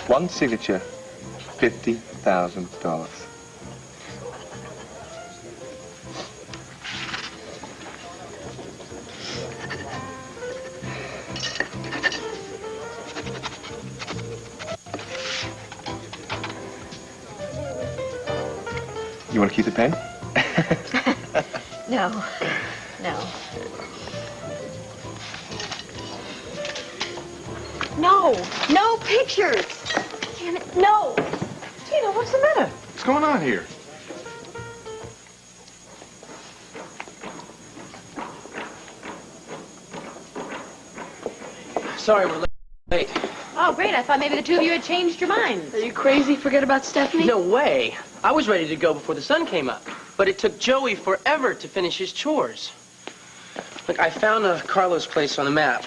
One signature, $50,000. You want to keep the pen? No, no. No, no pictures. Damn it, no. Tina, what's the matter? What's going on here? Sorry, we're late. Oh, great. I thought maybe the two of you had changed your minds. Are you crazy? Forget about Stephanie? No way. I was ready to go before the sun came up. But it took Joey forever to finish his chores. Look, I found Carlo's place on the map.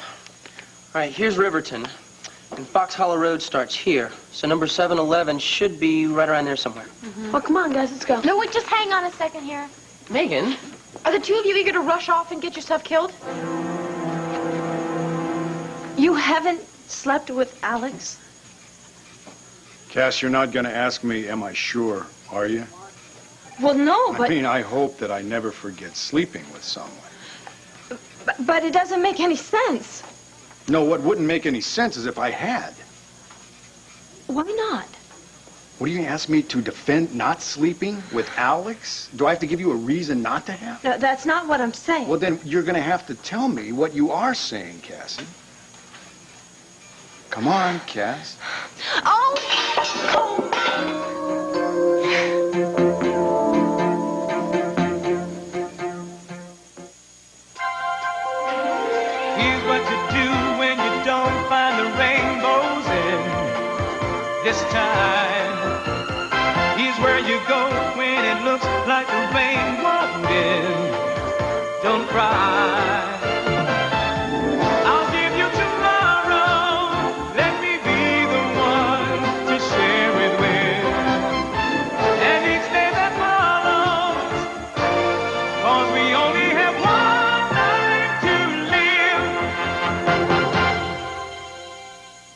All right, here's Riverton. And Fox Hollow Road starts here. So number 711 should be right around there somewhere. Well, come on, guys, let's go. No, wait, just hang on a second here. Megan? Are the two of you eager to rush off and get yourself killed? You haven't slept with Alex? Cass, you're not going to ask me, am I sure, are you? Well, no, but... I mean, I hope that I never forget sleeping with someone. But it doesn't make any sense. No, what wouldn't make any sense is if I had. Why not? What do you ask me to defend not sleeping with Alex? Do I have to give you a reason not to have? No, that's not what I'm saying. Well, then you're going to have to tell me what you are saying, Cassie. Come on, Cass. Oh! Oh! Here's what you do when you don't find the rainbows in this time. Here's where you go when it looks like the rain won't end. Don't cry. I'll give you tomorrow. Let me be the one to share it with. And each day that follows, 'cause we only have one life to live.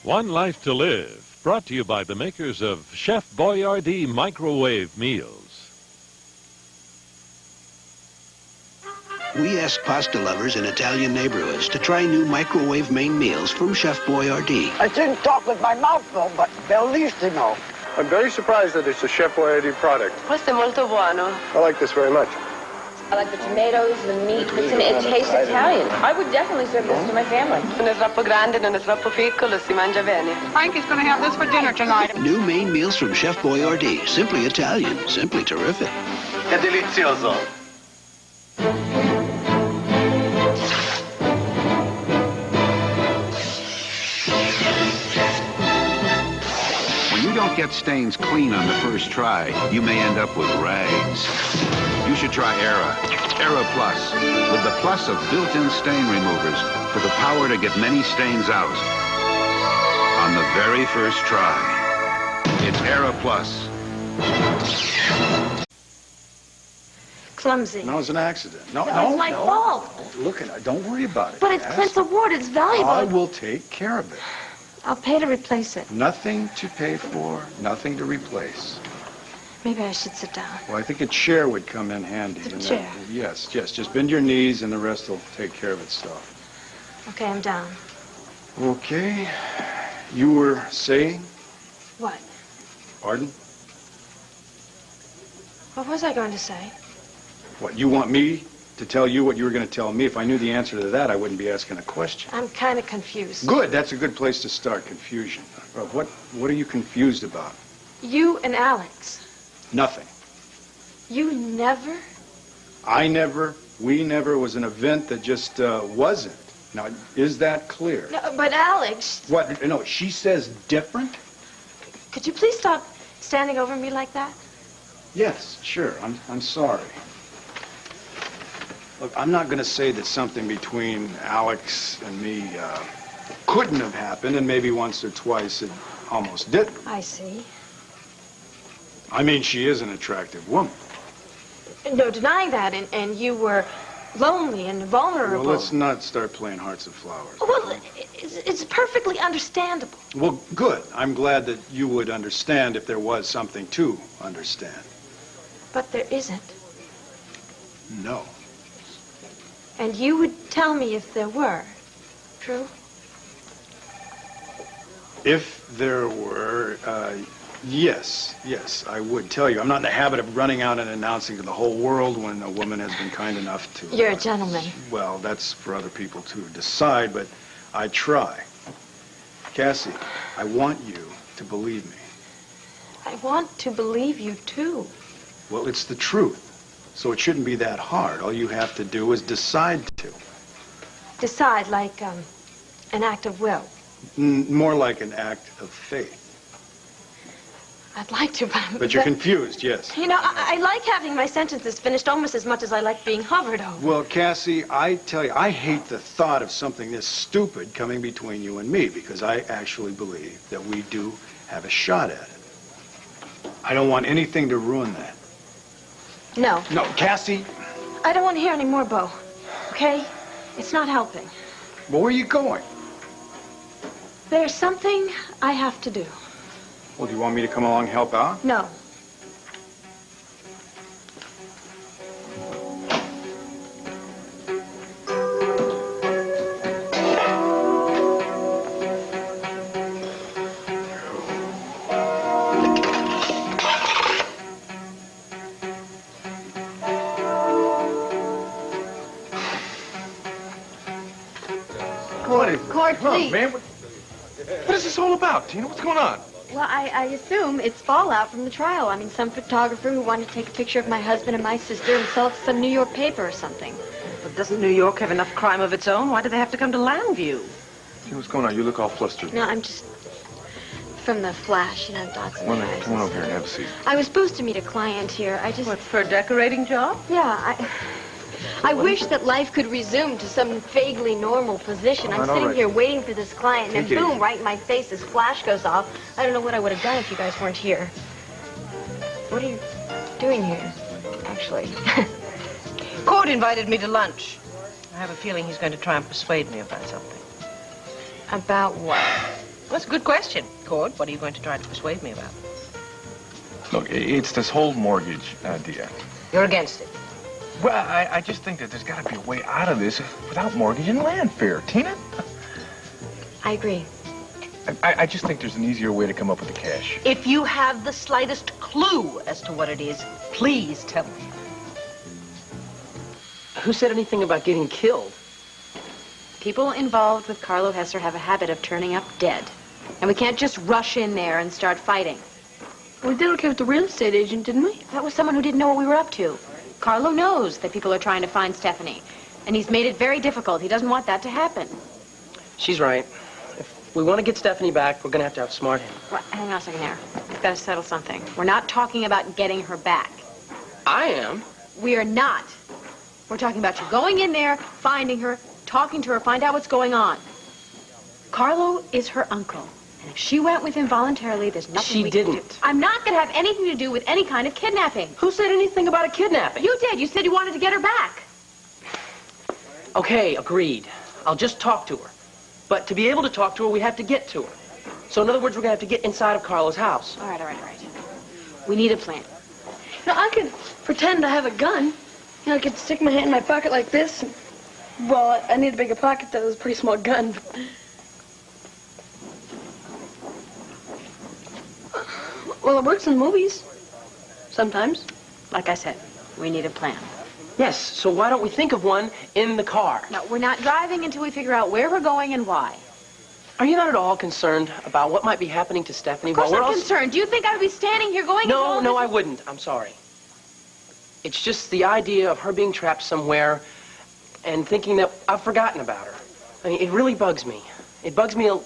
One Life to Live, brought to you by the makers of Chef Boyardee microwave meals. We ask pasta lovers in Italian neighborhoods to try new microwave main meals from Chef Boyardee. I shouldn't talk with my mouth full, but bellissimo. I'm very surprised that it's a Chef Boyardee product. Questo è molto buono. I like this very much. I like the tomatoes, the meat. It tastes Italian. I would definitely serve this to my family. Non è troppo grande, non è troppo piccolo, si mangia bene. Frankie's going to have this for dinner tonight. New main meals from Chef Boyardee. Simply Italian. Simply terrific. È delizioso. When you don't get stains clean on the first try, you may end up with rags. You should try Era. Era Plus, with the plus of built-in stain removers for the power to get many stains out on the very first try. It's Era Plus. Clumsy. No, it's an accident. No, It's my fault. Look, don't worry about it. But it's Cass. Clint's award. It's valuable. I will take care of it. I'll pay to replace it. Nothing to pay for, nothing to replace. Maybe I should sit down. Well, I think a chair would come in handy. A chair? Yes. Just bend your knees and the rest will take care of itself. Okay, I'm down. Okay. You were saying? What? Pardon? What was I going to say? What, you want me to tell you what you were going to tell me? If I knew the answer to that, I wouldn't be asking a question. I'm kind of confused. Good. That's a good place to start, confusion. What are you confused about? You and Alex. Nothing. You never? I never, we never was an event that just wasn't. Now, is that clear? No, but Alex. What? No, she says different? Could you please stop standing over me like that? Yes, sure. I'm sorry. Look, I'm not going to say that something between Alex and me couldn't have happened, and maybe once or twice it almost did. I see. I mean, she is an attractive woman. No denying that, and you were lonely and vulnerable. Well, let's not start playing hearts of flowers. Well, it's perfectly understandable. Well, good. I'm glad that you would understand if there was something to understand. But there isn't. No. And you would tell me if there were. True? If there were, yes, I would tell you. I'm not in the habit of running out and announcing to the whole world when a woman has been kind enough to... You're a gentleman. Well, that's for other people to decide, but I try. Cassie, I want you to believe me. I want to believe you, too. Well, it's the truth, so it shouldn't be that hard. All you have to do is decide to. Decide like an act of will. More like an act of faith. I'd like to, But you're confused, yes. You know, I like having my sentences finished almost as much as I like being hovered over. Well, Cassie, I tell you, I hate the thought of something this stupid coming between you and me, because I actually believe that we do have a shot at it. I don't want anything to ruin that. No. No, Cassie. I don't want to hear any more, Bo. Okay? It's not helping. Well, where are you going? There's something I have to do. Well, do you want me to come along and help out? No. Cord, please. Man, what is this all about, Tina? What's going on? Well, I assume it's fallout from the trial. I mean, some photographer who wanted to take a picture of my husband and my sister and sell it to some New York paper or something. But doesn't New York have enough crime of its own? Why do they have to come to Landview? Tina, what's going on? You look all flustered. No, I'm just... From the flash, you know, dots in my eyes. Come on over here and have a seat. I was supposed to meet a client here. I just... What, for a decorating job? Yeah, I wish that life could resume to some vaguely normal position. I'm sitting here waiting for this client, and then boom, right in my face, this flash goes off. I don't know what I would have done if you guys weren't here. What are you doing here, actually? Cord invited me to lunch. I have a feeling he's going to try and persuade me about something. About what? That's a good question. Cord, what are you going to try to persuade me about? Look, it's this whole mortgage idea. You're against it. Well, I just think that there's got to be a way out of this without mortgage and land fair. Tina? I agree. I just think there's an easier way to come up with the cash. If you have the slightest clue as to what it is, please tell me. Who said anything about getting killed? People involved with Carlo Hesser have a habit of turning up dead. And we can't just rush in there and start fighting. We did okay with the real estate agent, didn't we? That was someone who didn't know what we were up to. Carlo knows that people are trying to find Stephanie. And he's made it very difficult. He doesn't want that to happen. She's right. If we want to get Stephanie back, we're going to have to outsmart him. Well, hang on a second there. We've got to settle something. We're not talking about getting her back. I am. We are not. We're talking about you going in there, finding her, talking to her, find out what's going on. Carlo is her uncle. And if she went with him voluntarily, there's nothing we can do. She didn't. I'm not going to have anything to do with any kind of kidnapping. Who said anything about a kidnapping? You did. You said you wanted to get her back. Okay, agreed. I'll just talk to her. But to be able to talk to her, we have to get to her. So in other words, we're going to have to get inside of Carlo's house. All right. We need a plan. Now, I could pretend I have a gun. You know, I could stick my hand in my pocket like this. Well, I need a bigger pocket, though. It's a pretty small gun. Well, it works in movies. Sometimes. Like I said, we need a plan. Yes, so why don't we think of one in the car? No, we're not driving until we figure out where we're going and why. Are you not at all concerned about what might be happening to Stephanie? Of course while we're I'm all... concerned. Do you think I would be standing here going... No, I wouldn't. I'm sorry. It's just the idea of her being trapped somewhere and thinking that I've forgotten about her. I mean, it really bugs me. It bugs me a...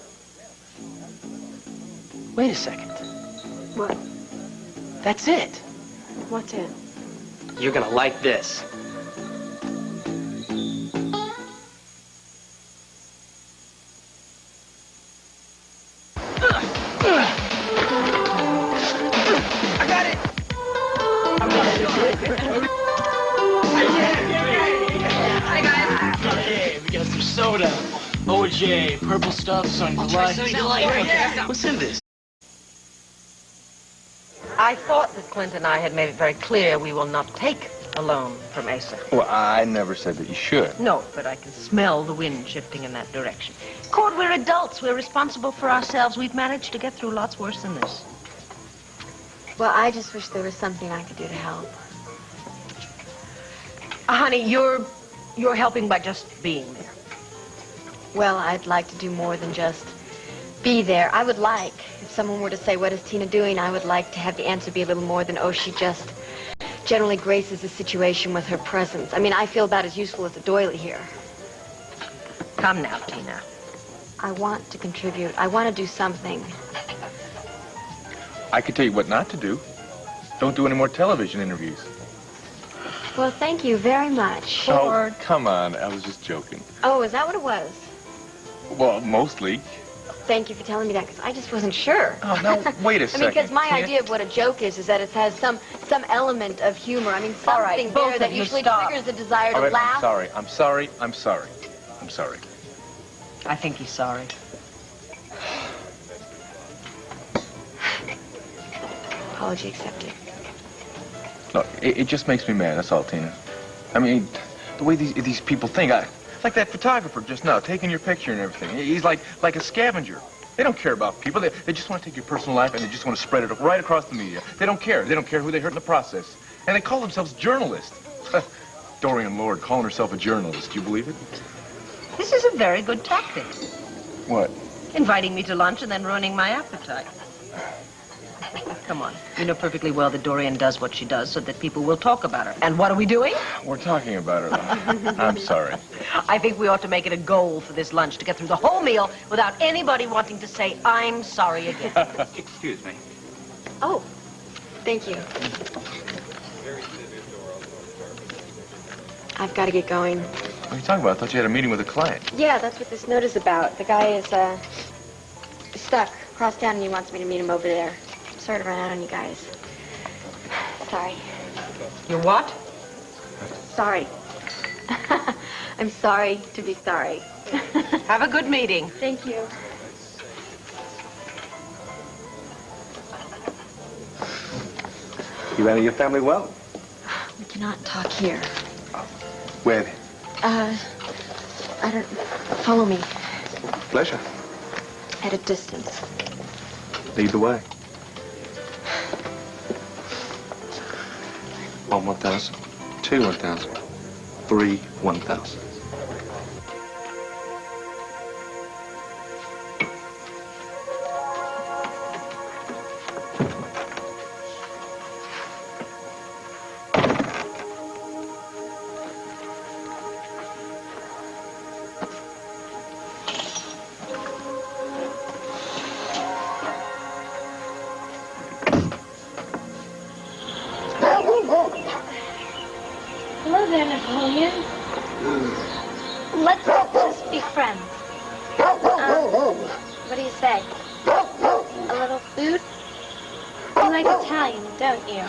Wait a second. What? That's it. What's it? You're gonna like this. Hey, we got some soda. OJ, purple stuff, Sunny Delight. What's in this? I thought that Clint and I had made it very clear we will not take a loan from Asa. Well, I never said that you should. No, but I can smell the wind shifting in that direction. Cord, we're adults. We're responsible for ourselves. We've managed to get through lots worse than this. Well, I just wish there was something I could do to help. Honey, you're helping by just being there. Well, I'd like to do more than just be there. I would like, if someone were to say, what is Tina doing, I would like to have the answer be a little more than, oh, she just generally graces the situation with her presence. I mean, I feel about as useful as a doily here. Come now, Tina. I want to contribute. I want to do something. I could tell you what not to do. Don't do any more television interviews. Well, thank you very much. Oh, come on. I was just joking. Oh, is that what it was? Well, mostly. Thank you for telling me that, because I just wasn't sure. Oh, now, wait a second. I mean, because my idea of what a joke is that it has some element of humor. I mean, All right, something both there that of you usually stop. triggers the desire to All right, laugh. I'm sorry. I'm sorry. I think he's sorry. Apology accepted. Look, it just makes me mad, that's all, Tina. I mean, the way these people think. Like that photographer just now, taking your picture and everything. He's like a scavenger. They don't care about people. They just want to take your personal life and they just want to spread it right across the media. They don't care. They don't care who they hurt in the process. And they call themselves journalists. Dorian Lord calling herself a journalist. Do you believe it? This is a very good tactic. What? Inviting me to lunch and then ruining my appetite. Come on. You know perfectly well that Dorian does what she does so that people will talk about her. And what are we doing? We're talking about her. I'm sorry. I think we ought to make it a goal for this lunch to get through the whole meal without anybody wanting to say, I'm sorry again. Excuse me. Oh, thank you. I've got to get going. What are you talking about? I thought you had a meeting with a client. Yeah, that's what this note is about. The guy is stuck across town and he wants me to meet him over there. Sorry to run out on you guys. Sorry. You're what? Sorry. I'm sorry to be sorry. Have a good meeting. Thank you. You handle your family well. We cannot talk here. Where? I don't... Follow me. Pleasure. At a distance. Lead the way. 1, 1,000. 2, 1,000. 3, 1,000. Hello there, Napoleon. Let's just be friends. What do you say? A little food? You like Italian, don't you?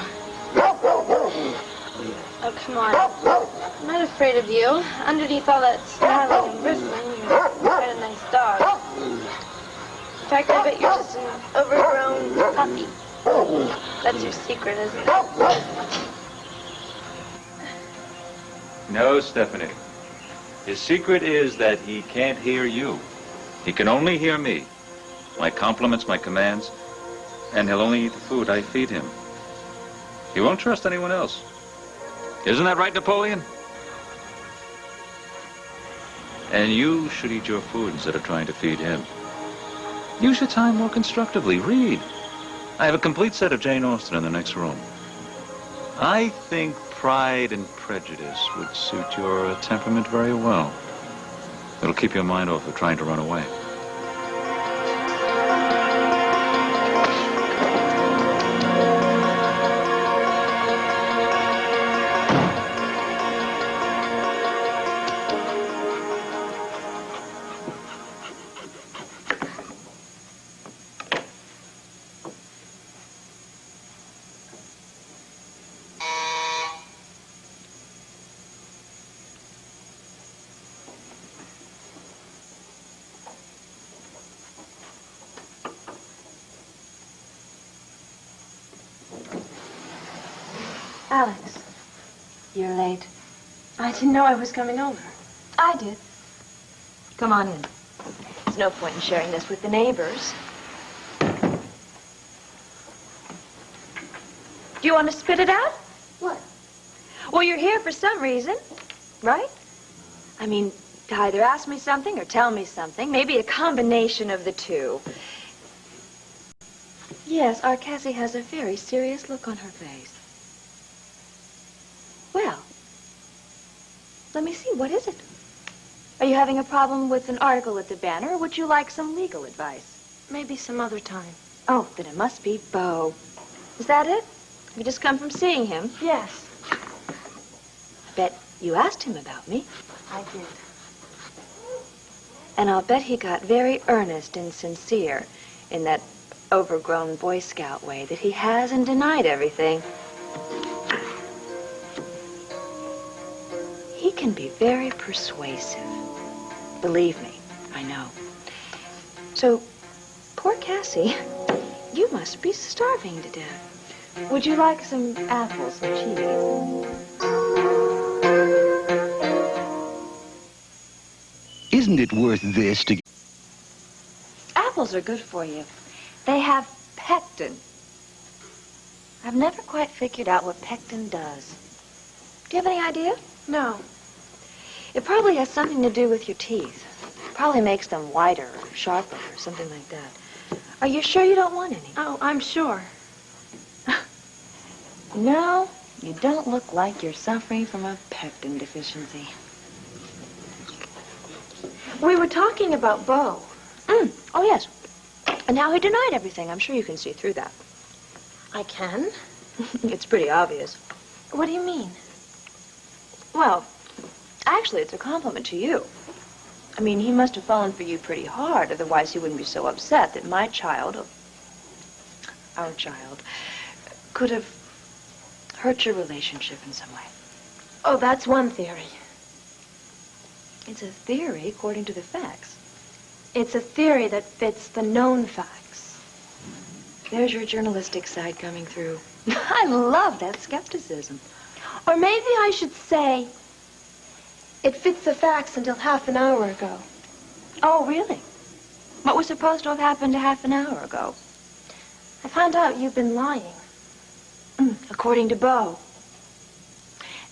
Oh, come on. I'm not afraid of you. Underneath all that snarling and bristling, you're quite a nice dog. In fact, I bet you're just an overgrown puppy. That's your secret, isn't it? No, Stephanie. His secret is that he can't hear you. He can only hear me. My compliments, my commands, and he'll only eat the food I feed him. He won't trust anyone else. Isn't that right, Napoleon? And you should eat your food instead of trying to feed him. Use your time more constructively. Read. I have a complete set of Jane Austen in the next room. I think Pride and Prejudice would suit your temperament very well. It'll keep your mind off of trying to run away. Alex, you're late. I didn't know I was coming over. I did. Come on in. There's no point in sharing this with the neighbors. Do you want to spit it out? What? Well, you're here for some reason, right? I mean, to either ask me something or tell me something. Maybe a combination of the two. Yes, our Cassie has a very serious look on her face. Well, let me see, what is it? Are you having a problem with an article at the Banner, or would you like some legal advice? Maybe some other time. Oh, then it must be Beau. Is that it? You just come from seeing him? Yes. I bet you asked him about me. I did. And I'll bet he got very earnest and sincere in that overgrown Boy Scout way that he has and denied everything. He can be very persuasive. Believe me, I know. So, poor Cassie, you must be starving to death. Would you like some apples and cheese? Isn't it worth this to... Apples are good for you. They have pectin. I've never quite figured out what pectin does. Do you have any idea? No. It probably has something to do with your teeth. It probably makes them whiter or sharper or something like that. Are you sure you don't want any? Oh, I'm sure. No, you don't look like you're suffering from a pectin deficiency. We were talking about Beau. Oh, yes. And how he denied everything. I'm sure you can see through that. I can? It's pretty obvious. What do you mean? Well, actually, it's a compliment to you. I mean, he must have fallen for you pretty hard, otherwise he wouldn't be so upset that my child, our child, could have hurt your relationship in some way. Oh, that's one theory. It's a theory according to the facts. It's a theory that fits the known facts. There's your journalistic side coming through. I love that skepticism. Or maybe I should say, it fits the facts until half an hour ago. Oh, really? What was supposed to have happened a half an hour ago? I found out you've been lying. According to Beau.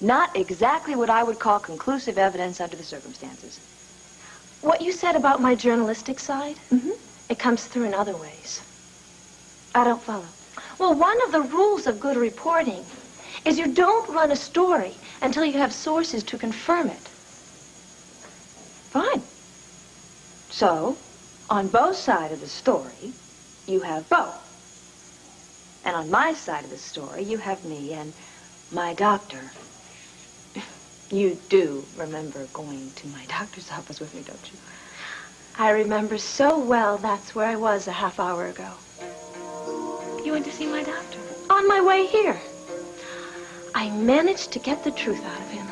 Not exactly what I would call conclusive evidence under the circumstances. What you said about my journalistic side, it comes through in other ways. I don't follow. Well, one of the rules of good reporting is you don't run a story until you have sources to confirm it. Fine. So, on Beau's side of the story, you have Beau. And on my side of the story, you have me and my doctor. You do remember going to my doctor's office with me, don't you? I remember so well that's where I was a half hour ago. You went to see my doctor? On my way here. I managed to get the truth out of him.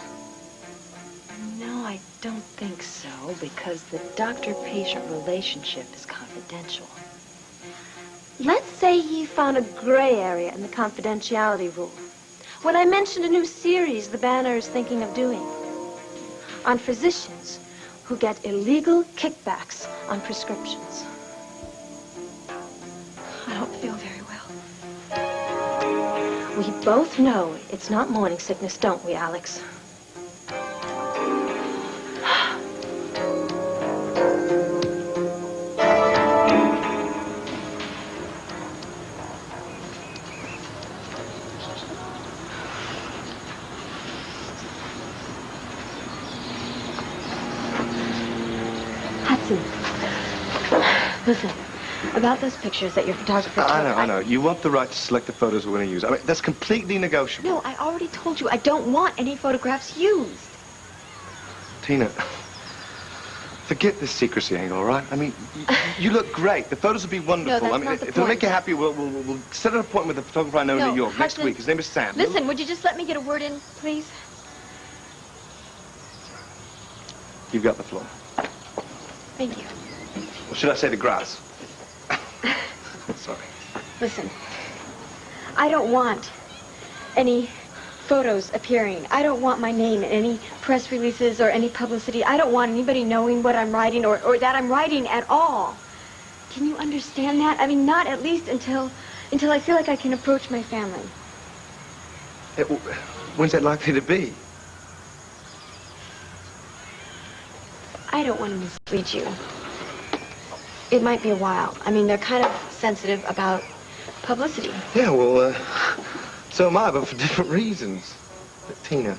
No, I don't think so, because the doctor-patient relationship is confidential. Let's say he found a gray area in the confidentiality rule. When I mentioned a new series the Banner is thinking of doing on physicians who get illegal kickbacks on prescriptions. I don't feel very well. We both know it's not morning sickness, don't we, Alex? Listen, about those pictures that your photographer took... I know. You want the right to select the photos we're going to use. I mean, that's completely negotiable. No, I already told you I don't want any photographs used. Tina, forget this secrecy angle, all right? I mean, you look great. The photos will be wonderful. No, that's I mean, not the if it'll point. make you happy, we'll set an appointment with a photographer I know in New York next week. His name is Sam. Listen, would you just let me get a word in, please? You've got the floor. Thank you. Or should I say the grass? Sorry. Listen, I don't want any photos appearing. I don't want my name in any press releases or any publicity. I don't want anybody knowing what I'm writing or that I'm writing at all. Can you understand that? I mean, not at least until I feel like I can approach my family. When's that likely to be? I don't want to mislead you. It might be a while. I mean, they're kind of sensitive about publicity. Yeah, well, so am I, but for different reasons. But Tina,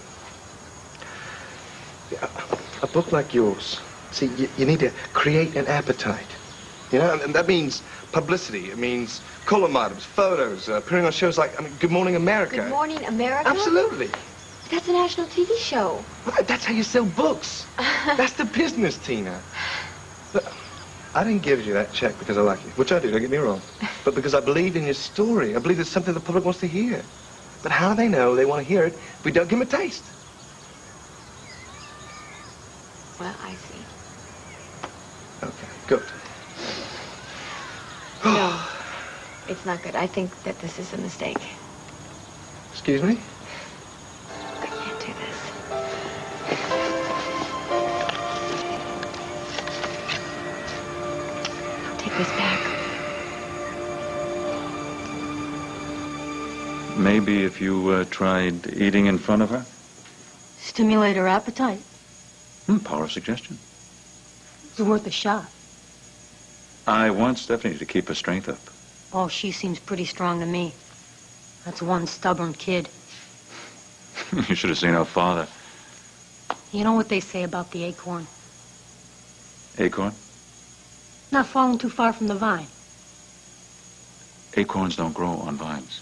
a book like yours, see, you need to create an appetite. You know, and that means publicity. It means column items, photos, appearing on shows like, Good Morning America. Good Morning America? Absolutely. That's a national TV show. Right, that's how you sell books. That's the business, Tina. Look, I didn't give you that check because I like you, which I do, don't get me wrong. But because I believe in your story. I believe it's something the public wants to hear. But how do they know they want to hear it if we don't give them a taste? Well, I see. Okay, good. No, it's not good. I think that this is a mistake. Excuse me? I can't do this. I'll take this back. Maybe if you tried eating in front of her? Stimulate her appetite. Power of suggestion. It's worth a shot. I want Stephanie to keep her strength up. Oh, she seems pretty strong to me. That's one stubborn kid. You should have seen her father. You know what they say about the acorn? Acorn? Not falling too far from the vine. Acorns don't grow on vines.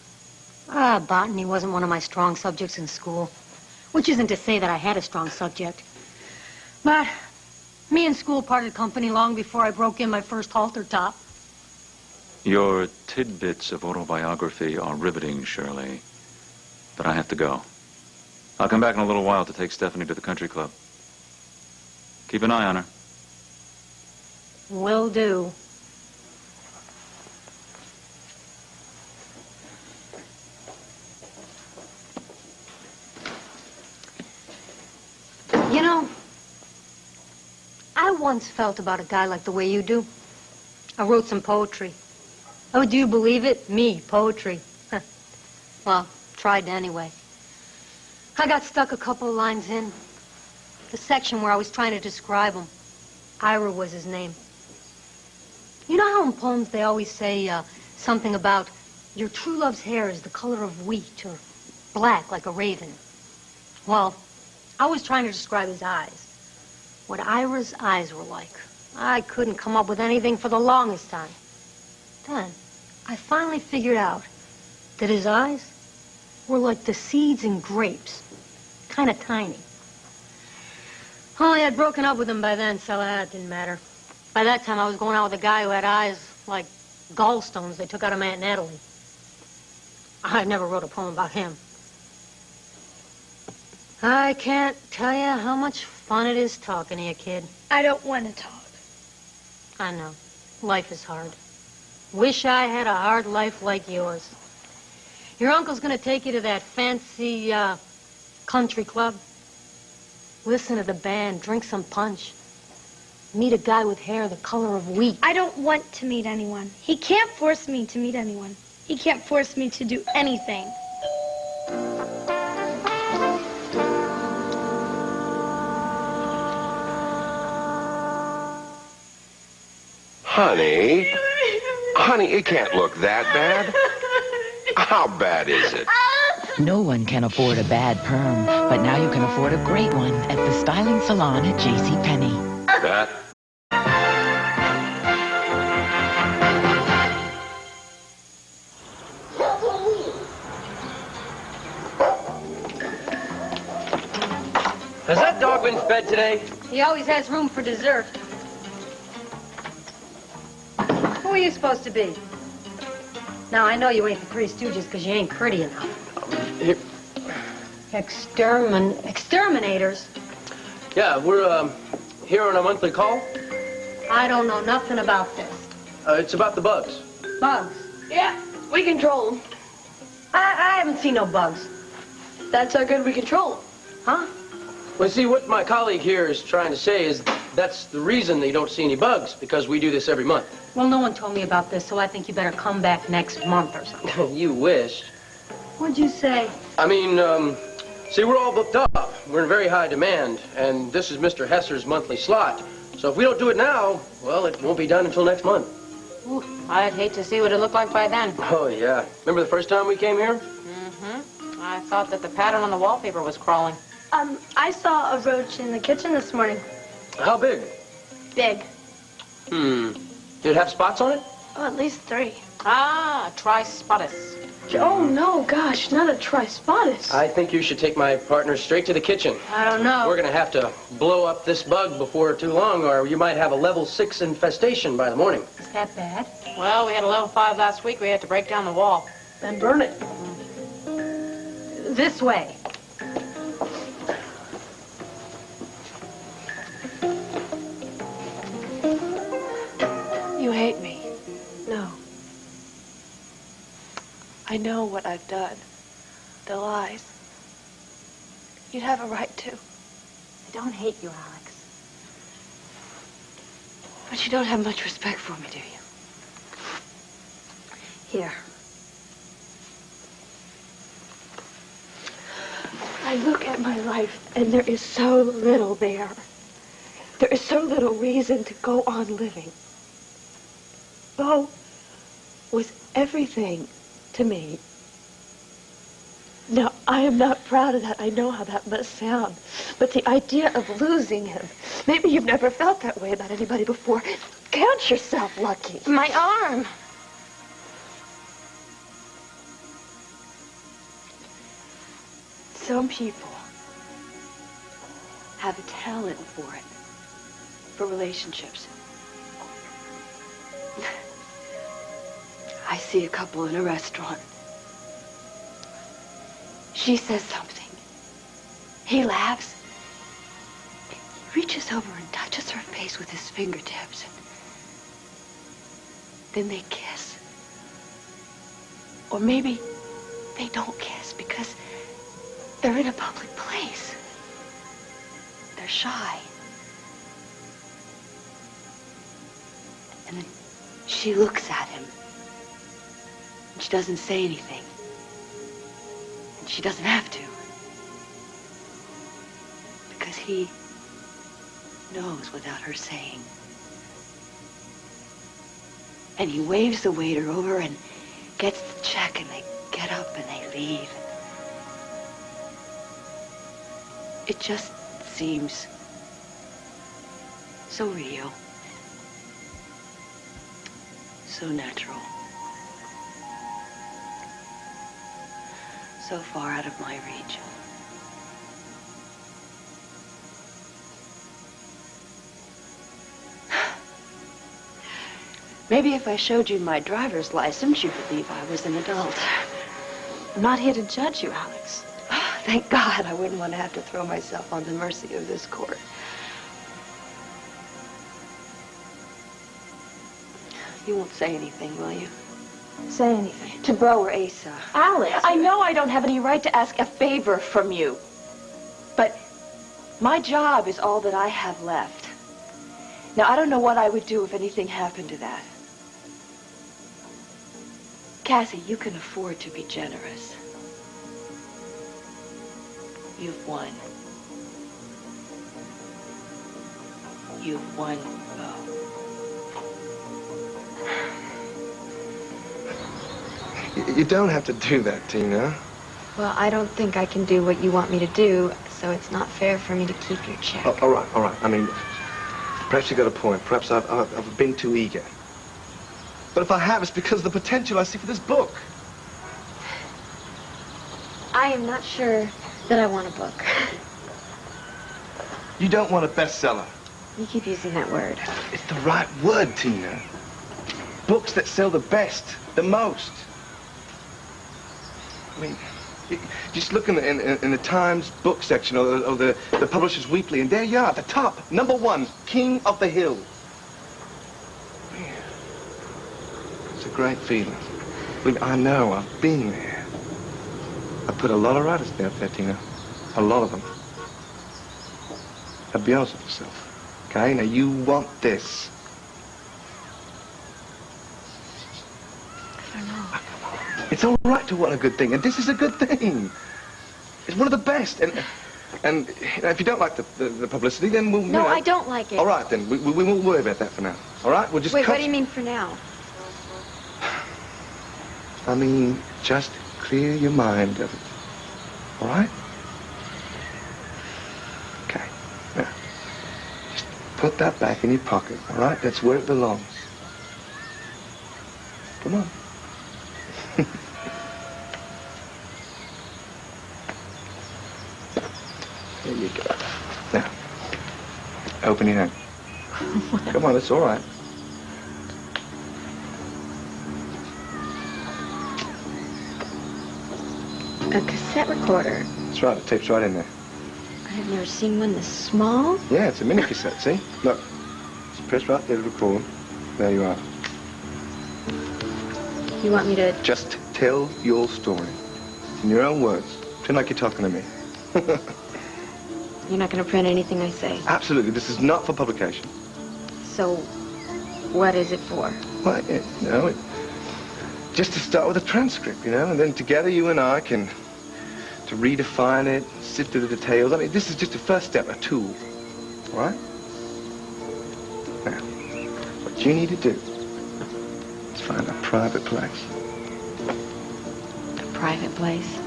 Botany wasn't one of my strong subjects in school. Which isn't to say that I had a strong subject. But me and school parted company long before I broke in my first halter top. Your tidbits of autobiography are riveting, Shirley. But I have to go. I'll come back in a little while to take Stephanie to the country club. Keep an eye on her. Will do. You know, I once felt about a guy like the way you do. I wrote some poetry. Oh, do you believe it? Me, poetry. Well, tried anyway. I got stuck a couple of lines in. The section where I was trying to describe him. Ira was his name. You know how in poems they always say something about your true love's hair is the color of wheat or black like a raven? Well, I was trying to describe his eyes. What Ira's eyes were like. I couldn't come up with anything for the longest time. Then, I finally figured out that his eyes were like the seeds in grapes. Kind of tiny. Only I'd broken up with him by then, so that didn't matter. By that time, I was going out with a guy who had eyes like gallstones they took out of my Aunt Natalie. I never wrote a poem about him. I can't tell you how much fun it is talking to you, kid. I don't want to talk. I know. Life is hard. Wish I had a hard life like yours. Your uncle's gonna take you to that fancy, country club. Listen to the band, drink some punch. Meet a guy with hair the color of wheat. I don't want to meet anyone. He can't force me to meet anyone. He can't force me to do anything. Honey, it can't look that bad. How bad is it? No one can afford a bad perm, but now you can afford a great one at the styling salon at JCPenney. That. Has that dog been fed today? He always has room for dessert. Who are you supposed to be? Now, I know you ain't the Three Stooges because you ain't pretty enough. Exterminators? Yeah, we're here on a monthly call. I don't know nothing about this. It's about the bugs. Bugs? Yeah, we control them. I haven't seen no bugs. That's how good we control them. Huh? Well, see, what my colleague here is trying to say is that's the reason that you don't see any bugs, because we do this every month. Well, no one told me about this, so I think you better come back next month or something. You wish. What'd you say? I mean, see, we're all booked up. We're in very high demand, and this is Mr. Hesser's monthly slot. So if we don't do it now, well, it won't be done until next month. Ooh, I'd hate to see what it looked like by then. Oh, yeah. Remember the first time we came here? Mm-hmm. I thought that the pattern on the wallpaper was crawling. I saw a roach in the kitchen this morning. How big? Big. Did it have spots on it? Oh, at least 3. Ah, Trispotis. Oh, no, gosh, not a Trispotis. I think you should take my partner straight to the kitchen. I don't know. We're going to have to blow up this bug before too long, or you might have a level 6 infestation by the morning. Is that bad? Well, we had a level 5 last week. We had to break down the wall. Then burn it. This way. You hate me. No. I know what I've done. The lies. You'd have a right to. I don't hate you, Alex. But you don't have much respect for me, do you? Here. I look at my life, and there is so little there. There is so little reason to go on living. Bo was everything to me. Now, I am not proud of that. I know how that must sound. But the idea of losing him, maybe you've never felt that way about anybody before. Count yourself lucky. My arm. Some people have a talent for it, for relationships. I see a couple in a restaurant. She says something. He laughs. He reaches over and touches her face with his fingertips. Then they kiss. Or maybe they don't kiss because they're in a public place. They're shy. And then she looks at him. And she doesn't say anything. And she doesn't have to. Because he knows without her saying. And he waves the waiter over and gets the check, and they get up and they leave. It just seems so real. So natural. So far out of my reach. Maybe if I showed you my driver's license, you'd believe I was an adult. I'm not here to judge you, Alex. Thank God I wouldn't want to have to throw myself on the mercy of this court. You won't say anything, will you? Say anything. To Bo or Asa. Alex. I know I don't have any right to ask a favor from you. But my job is all that I have left. Now, I don't know what I would do if anything happened to that. Cassie, you can afford to be generous. You've won. You've won, Bo. You don't have to do that, Tina. Well, I don't think I can do what you want me to do, so it's not fair for me to keep your check. Oh, all right. I mean, perhaps you got a point. Perhaps I've been too eager. But if I have, it's because of the potential I see for this book. I am not sure that I want a book. You don't want a bestseller. You keep using that word. It's the right word, Tina. Books that sell the best, the most. I mean, just look in the Times book section or the Publishers Weekly, and there you are, at the top, #1, King of the Hill. Man, it's a great feeling. I know, I've been there. I put a lot of writers out there, Tina. A lot of them. Now be honest with yourself. Okay? Now you want this. I don't know. It's all right to want a good thing, and this is a good thing. It's one of the best. And you know, if you don't like the publicity, then we'll... No, I don't like it. All right, then. We won't worry about that for now. All right? We'll just Wait, cut... what do you mean for now? I mean, just clear your mind of it. All right? Okay. Now, just put that back in your pocket, all right? That's where it belongs. Come on. There you go. Now, open your hand. Come on, it's all right. A cassette recorder. That's right, the tape's right in there. I've never seen one this small. Yeah, it's a mini cassette, see? Look, just press right there to record. There you are. You want me to... Just tell your story. In your own words. Pretend like you're talking to me. You're not going to print anything I say. Absolutely, this is not for publication. So, what is it for? Well, just to start with a transcript, you know, and then together you and I can to redefine it, sift through the details. I mean, this is just a first step, a tool, all right? Now, what you need to do is find a private place. A private place?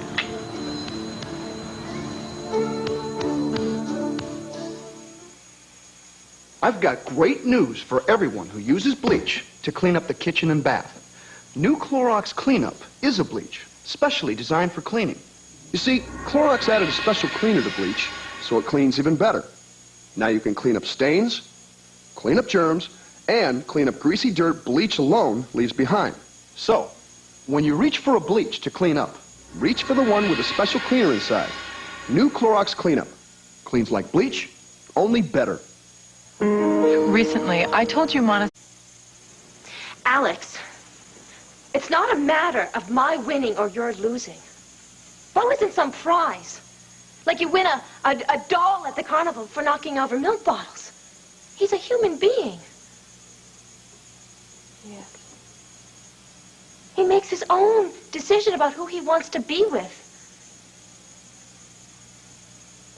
I've got great news for everyone who uses bleach to clean up the kitchen and bath. New Clorox Cleanup is a bleach, specially designed for cleaning. You see, Clorox added a special cleaner to bleach, so it cleans even better. Now you can clean up stains, clean up germs, and clean up greasy dirt bleach alone leaves behind. So, when you reach for a bleach to clean up, reach for the one with a special cleaner inside. New Clorox Cleanup. Cleans like bleach, only better. Recently, I told you, Monica... Alex, it's not a matter of my winning or your losing. Bo isn't some prize. Like you win a doll at the carnival for knocking over milk bottles. He's a human being. Yes. He makes his own decision about who he wants to be with.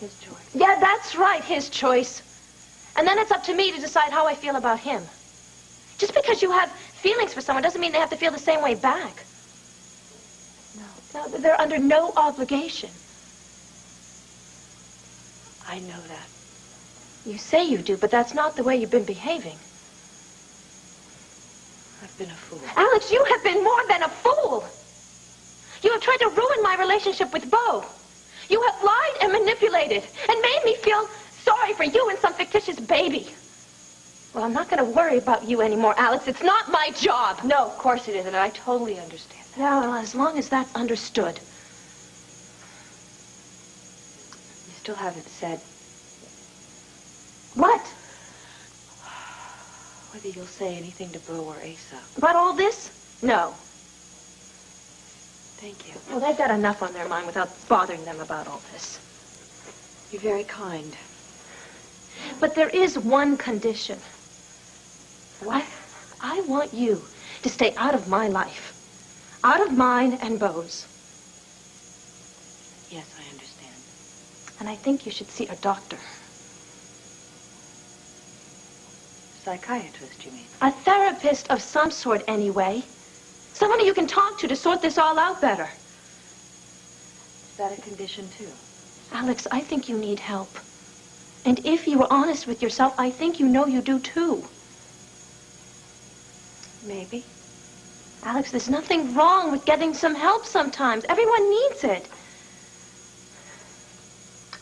His choice. Yeah, that's right, his choice. And then it's up to me to decide how I feel about him. Just because you have feelings for someone doesn't mean they have to feel the same way back. No, they're under no obligation. I know that. You say you do, but that's not the way you've been behaving. I've been a fool. Alex, you have been more than a fool. You have tried to ruin my relationship with Bo. You have lied and manipulated and made me feel sorry for you and some fictitious baby. Well, I'm not going to worry about you anymore, Alex. It's not my job. No, of course it isn't. I totally understand. Yeah, well, as long as that's understood. You still haven't said... What? Whether you'll say anything to Bo or Asa. About all this? No. Thank you. Well, they've got enough on their mind without bothering them about all this. You're very kind. But there is one condition. What? I want you to stay out of my life. Out of mine and Bo's. Yes, I understand. And I think you should see a doctor. Psychiatrist, you mean? A therapist of some sort, anyway. Someone you can talk to sort this all out better. Is that a condition, too? Alex, I think you need help. And if you were honest with yourself, I think you know you do, too. Maybe. Alex, there's nothing wrong with getting some help sometimes. Everyone needs it.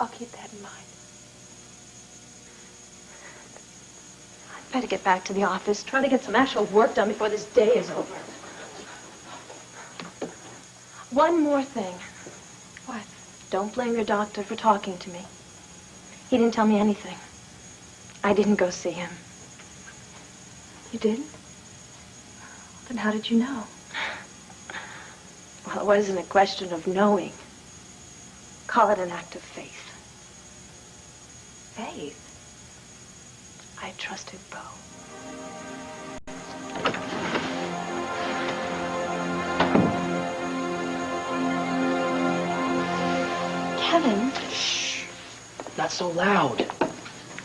I'll keep that in mind. I'd better get back to the office, try to get some actual work done before this day is over. One more thing. What? Don't blame your doctor for talking to me. He didn't tell me anything. I didn't go see him. You didn't? Then how did you know? Well, it wasn't a question of knowing. Call it an act of faith. Faith? I trusted Bo. Kevin. Shh. Not so loud.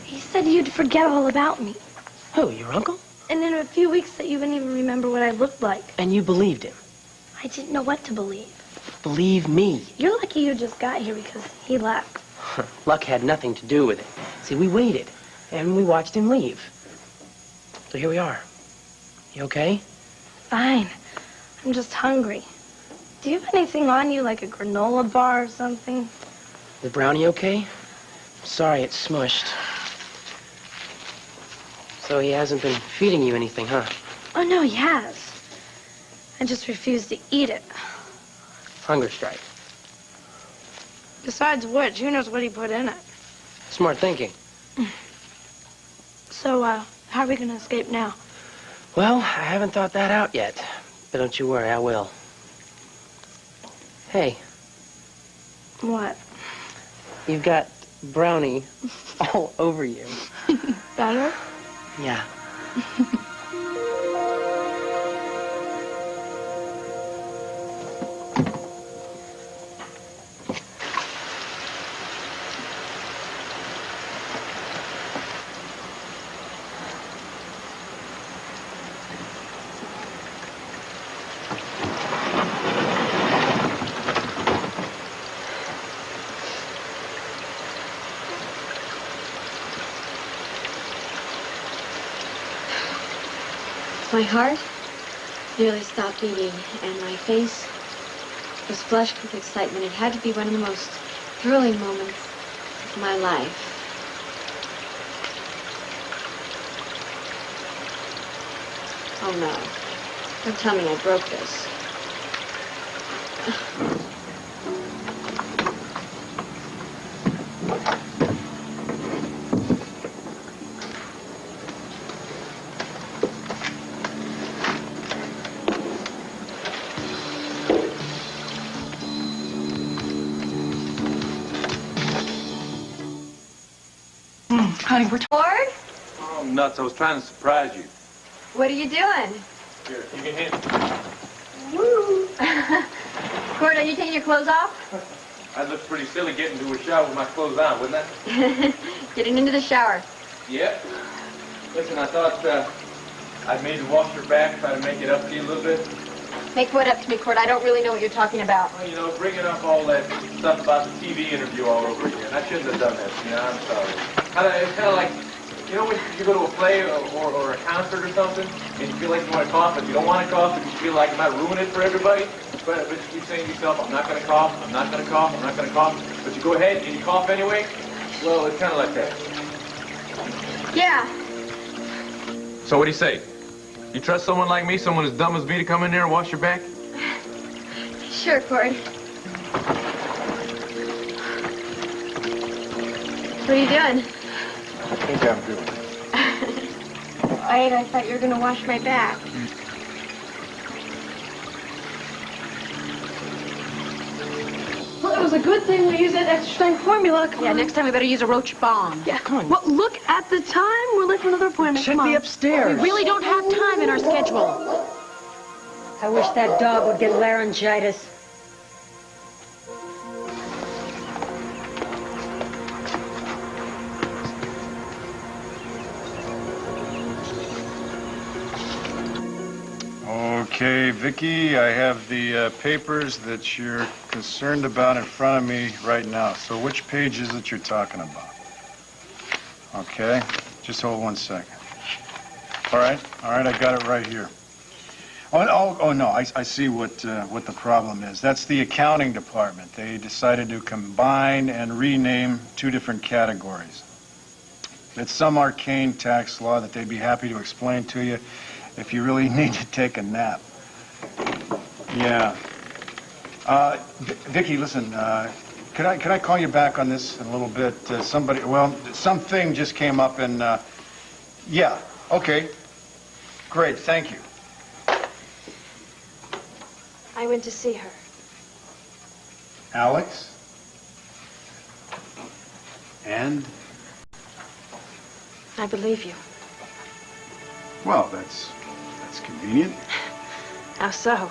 He said you'd forget all about me. Who, your uncle? And in a few weeks that you wouldn't even remember what I looked like. And you believed him? I didn't know what to believe. Believe me. You're lucky you just got here because he left. Luck had nothing to do with it. See, we waited, and we watched him leave. So here we are. You okay? Fine. I'm just hungry. Do you have anything on you, like a granola bar or something? The brownie okay? Sorry, it's smushed. So he hasn't been feeding you anything, huh? Oh, no, he has. I just refuse to eat it. Hunger strike. Besides which, who knows what he put in it? Smart thinking. So, how are we going to escape now? Well, I haven't thought that out yet. But don't you worry, I will. Hey. What? You've got brownie all over you. Better? Yeah. My heart nearly stopped beating, and my face was flushed with excitement. It had to be one of the most thrilling moments of my life. Oh, no. Don't tell me I broke this. Honey, we're Cord? Oh, nuts. I was trying to surprise you. What are you doing? Here, you can hit. Woo! Cord, are you taking your clothes off? I'd look pretty silly getting into a shower with my clothes on, wouldn't I? Getting into the shower. Yep. Listen, I thought I'd maybe wash your back, try to make it up to you a little bit. Make what up to me, Cord? I don't really know what you're talking about. Well, you know, bringing up all that stuff about the TV interview all over again. I shouldn't have done that, Tina. I'm sorry. It's kind of like, you know, when you go to a play or a concert or something, and you feel like you want to cough, but you don't want to cough, but you feel like you might ruin it for everybody. But you keep saying to yourself, I'm not going to cough, I'm not going to cough, I'm not going to cough. But you go ahead and you cough anyway. Well, it's kind of like that. Yeah. So what do you say? You trust someone like me, someone as dumb as me, to come in there and wash your back? Sure, Cord. What are you doing? I think I'm doing it. Wait, I thought you were going to wash my back. Well, it was a good thing we used that extra strength formula. Yeah, next time we better use a Roach bomb. Yeah, come on. Well, look at the time. We're late for another appointment. Check Come the on. upstairs. We really don't have time in our schedule. I wish that dog would get laryngitis. Okay, Vicki, I have the papers that you're concerned about in front of me right now. So which page is it you're talking about? Okay, just hold 1 second. All right, I got it right here. Oh no, I see what the problem is. That's the accounting department. They decided to combine and rename 2 different categories. It's some arcane tax law that they'd be happy to explain to you if you really need to take a nap. Yeah. Vicki, listen, can I call you back on this in a little bit? Something just came up and, yeah, okay. Great, thank you. I went to see her. Alex? And? I believe you. Well, that's convenient. How so?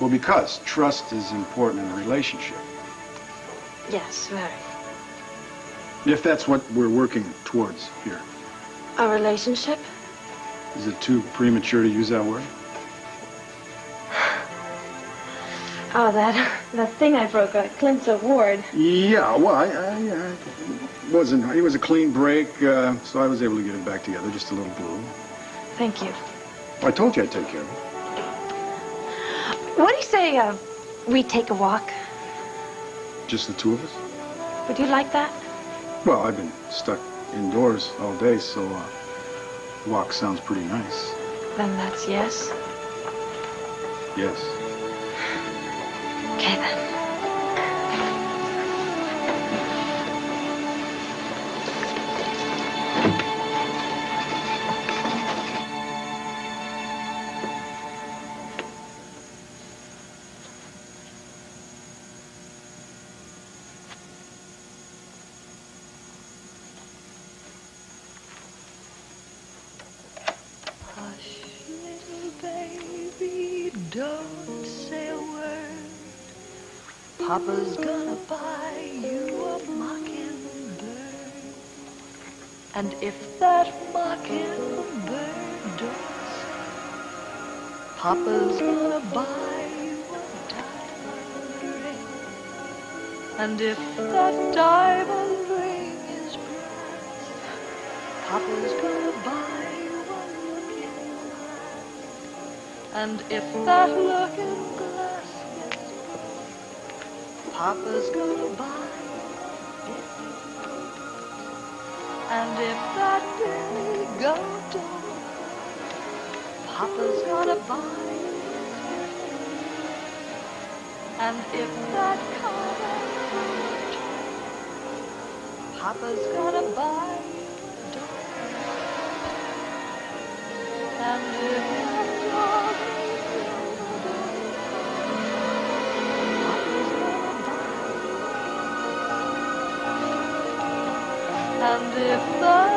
Well, because trust is important in a relationship. Yes, very. If that's what we're working towards here. A relationship? Is it too premature to use that word? Oh, that thing I broke at Clint's award. Yeah, well, it was a clean break, so I was able to get it back together, just a little glue. Thank you. I told you I'd take care of it. What do you say, we take a walk? Just the two of us? Would you like that? Well, I've been stuck indoors all day, so walk sounds pretty nice. Then that's yes. Yes. Okay, then. Hush, little baby, don't say a word. Papa's gonna buy you a mockingbird. And if that mockingbird don't sing, Papa's gonna buy you a diamond ring. And if that diamond ring is brass, Papa's gonna buy you a looking glass. And if that looking glass is broke, Papa's gonna buy you a billy. And if that billy goat don't cry, Papa's gonna buy you a billy. And if that car don't turn, Papa's gonna buy you a dog. And if that dog Papa's gonna buy you. And if that